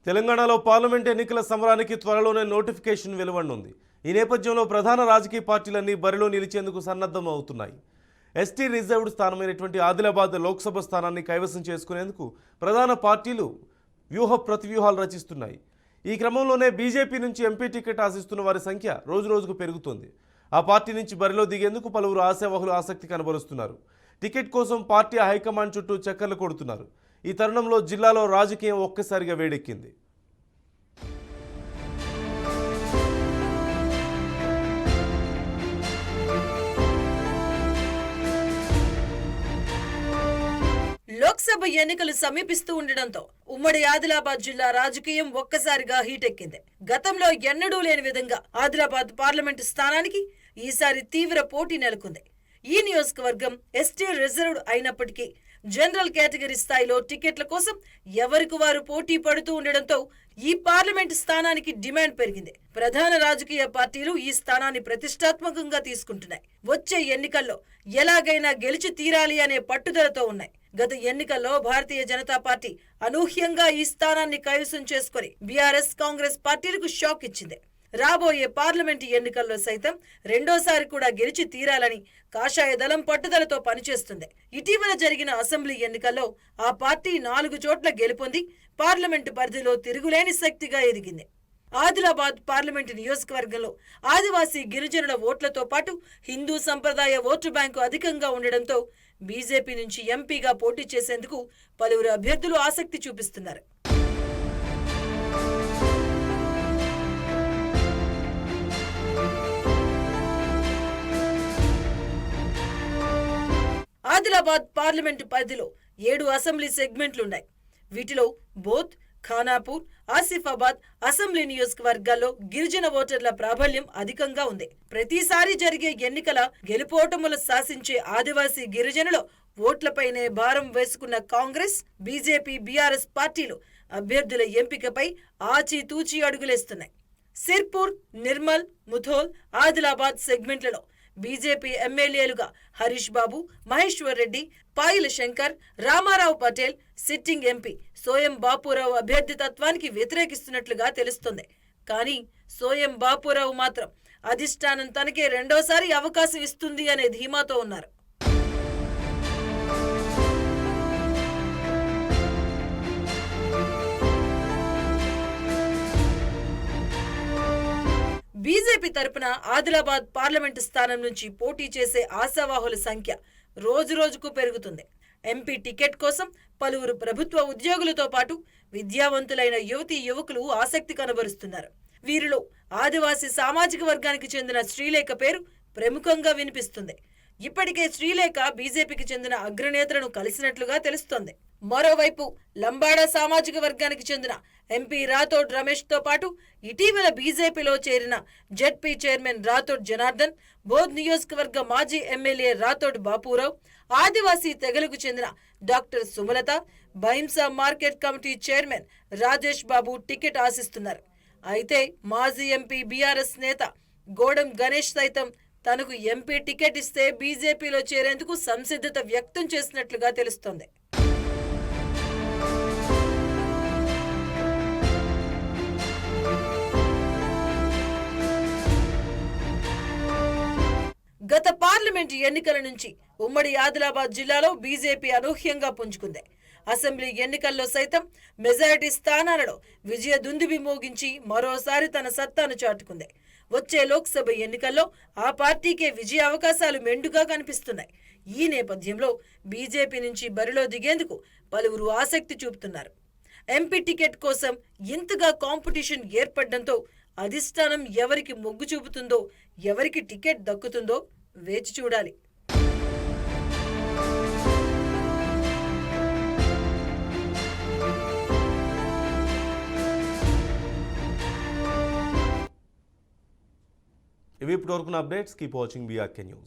తెలంగాణలో పార్లమెంట్ ఎన్నికల సమరానికి త్వరలోనే నోటిఫికేషన్ వెలువడనుంది. ఈ నేపథ్యంలో ప్రధాన రాజకీయ పార్టీలన్నీ బరిలో నిలిచేందుకు సన్నద్ధం అవుతున్నాయి. ఎస్టీ రిజర్వ్డ్ స్థానమైనటువంటి ఆదిలాబాద్ లోక్సభ స్థానాన్ని కైవసం చేసుకునేందుకు ప్రధాన పార్టీలు ప్రతివ్యూహాలు రచిస్తున్నాయి. ఈ క్రమంలోనే బీజేపీ నుంచి ఎంపీ టికెట్ ఆశిస్తున్న వారి సంఖ్య రోజురోజుకు పెరుగుతోంది. ఆ పార్టీ నుంచి బరిలో దిగేందుకు పలువురు ఆశావహులు ఆసక్తి కనబరుస్తున్నారు. టికెట్ కోసం పార్టీ హైకమాండ్ చుట్టూ చక్కర్లు కొడుతున్నారు. ఈ తరుణంలో జిల్లాలో రాజకీయం ఒక్కసారిగా వేడెక్కింది. లోక్సభ ఎన్నికలు సమీపిస్తూ ఉండడంతో ఉమ్మడి ఆదిలాబాద్ జిల్లా రాజకీయం ఒక్కసారిగా హీటెక్కింది. గతంలో ఎన్నడూ లేని విధంగా ఆదిలాబాద్ పార్లమెంటు స్థానానికి ఈసారి తీవ్ర పోటీ నెలకొంది. ఈ నియోజకవర్గం ఎస్టీ రిజర్వ్డ్ అయినప్పటికీ జనరల్ కేటగిరీ స్థాయిలో టికెట్ల కోసం ఎవరికి వారు పోటీ పడుతూ ఉండడంతో ఈ పార్లమెంటు స్థానానికి డిమాండ్ పెరిగింది. ప్రధాన రాజకీయ పార్టీలు ఈ స్థానాన్ని ప్రతిష్టాత్మకంగా తీసుకుంటున్నాయి. వచ్చే ఎన్నికల్లో ఎలాగైనా గెలిచి తీరాలి అనే పట్టుదలతో ఉన్నాయి. గత ఎన్నికల్లో భారతీయ జనతా పార్టీ అనూహ్యంగా ఈ స్థానాన్ని కైవసం చేసుకుని బీఆర్ఎస్ కాంగ్రెస్ పార్టీలకు షాక్ ఇచ్చింది. రాబోయే పార్లమెంటు ఎన్నికల్లో సైతం రెండోసారి కూడా గెలిచి తీరాలని కాషాయ దళం పట్టుదలతో పనిచేస్తుంది. ఇటీవల జరిగిన అసెంబ్లీ ఎన్నికల్లో ఆ పార్టీ 4 చోట్ల గెలుపొంది పార్లమెంటు పరిధిలో తిరుగులేని శక్తిగా ఎదిగింది. ఆదిలాబాద్ పార్లమెంటు నియోజకవర్గంలో ఆదివాసీ గిరిజనుల ఓట్లతో పాటు హిందూ సంప్రదాయ ఓటు బ్యాంకు అధికంగా ఉండడంతో బీజేపీ నుంచి ఎంపీగా పోటీ చేసేందుకు పలువురు అభ్యర్థులు ఆసక్తి చూపిస్తున్నారు. ఆదిలాబాద్ పార్లమెంటు పరిధిలో 7 అసెంబ్లీ సెగ్మెంట్లున్నాయి. వీటిలో బోధ్, ఖానాపూర్, ఆసిఫాబాద్ అసెంబ్లీ నియోజకవర్గాల్లో గిరిజన ఓటర్ల ప్రాబల్యం అధికంగా ఉంది. ప్రతిసారి జరిగే ఎన్నికల గెలుపోటములు శాసించే ఆదివాసీ గిరిజనుల ఓట్లపైనే భారం వేసుకున్న కాంగ్రెస్, బీజేపీ, బీఆర్ఎస్ పార్టీలు అభ్యర్థుల ఎంపికపై ఆచితూచి అడుగులేస్తున్నాయి. సిర్పూర్, నిర్మల్, ముథోల్, ఆదిలాబాద్ సెగ్మెంట్లలో బీజేపీ ఎమ్మెల్యేలుగా హరీష్ బాబు, మహేశ్వర్ రెడ్డి, పాయిల శంకర్, రామారావు పటేల్, సిట్టింగ్ ఎంపీ సోయం బాపురావు అభ్యర్థిత్వానికి వ్యతిరేకిస్తున్నట్లుగా తెలుస్తోంది. కానీ సోయం బాపురావు మాత్రం అధిష్టానం తనకే రెండోసారి అవకాశం ఇస్తుంది అనే ధీమాతో ఉన్నారు. బీజేపీ తరపున ఆదిలాబాద్ పార్లమెంటు స్థానం నుంచి పోటీ చేసే ఆశావాహుల సంఖ్య రోజురోజుకు పెరుగుతుంది. ఎంపీ టికెట్ కోసం పలువురు ప్రభుత్వ ఉద్యోగులతో పాటు విద్యావంతులైన యువతీ యువకులు ఆసక్తి కనబరుస్తున్నారు. వీరిలో ఆదివాసీ సామాజిక వర్గానికి చెందిన శ్రీలేఖ పేరు ప్రముఖంగా వినిపిస్తుంది. ఇప్పటికే శ్రీలేఖ బీజేపీకి చెందిన అగ్రనేతలను కలిసినట్లుగా తెలుస్తోంది. మరోవైపు లంబాడా సామాజిక వర్గానికి చెందిన ఎంపీ రాథోడ్ రమేష్ తో పాటు ఇటీవల బీజేపీలో చేరిన జెడ్పీ చైర్మన్ రాథోడ్ జనార్దన్, బోధ్ నియోజకవర్గ మాజీ ఎమ్మెల్యే రాథోడ్ బాపురావు, ఆదివాసీ తెగలకు చెందిన doctor Sumalatha, Bhainsa market committee chairman Rajesh Babu ticket ఆశిస్తున్నారు. అయితే మాజీ ఎంపీ బీఆర్ఎస్ నేత గోడం గణేష్ సైతం తనకు ఎంపీ టికెట్ ఇస్తే బీజేపీలో చేరేందుకు సంసిద్ధత వ్యక్తం చేసినట్లుగా తెలుస్తోంది. గత పార్లమెంటు ఎన్నికల నుంచి ఉమ్మడి ఆదిలాబాద్ జిల్లాలో బీజేపీ అనూహ్యంగా పుంజుకుంది. అసెంబ్లీ ఎన్నికల్లో సైతం మెజారిటీ స్థానాలలో విజయ దుందుబి మోగించి మరోసారి తన సత్తాను చాటుకుంది. వచ్చే లోక్సభ ఎన్నికల్లో ఆ పార్టీకే విజయ అవకాశాలు మెండుగా కనిపిస్తున్నాయి. ఈ నేపథ్యంలో బీజేపీ నుంచి బరిలో దిగేందుకు పలువురు ఆసక్తి చూపుతున్నారు. ఎంపీ టికెట్ కోసం ఇంతగా కాంపిటీషన్ ఏర్పడడంతో అధిష్టానం ఎవరికి మొగ్గు చూపుతుందో, ఎవరికి టికెట్ దక్కుతుందో వేచి చూడాలి. ఇవి ఇప్పటివరకున్న updates. Keep watching BRK news.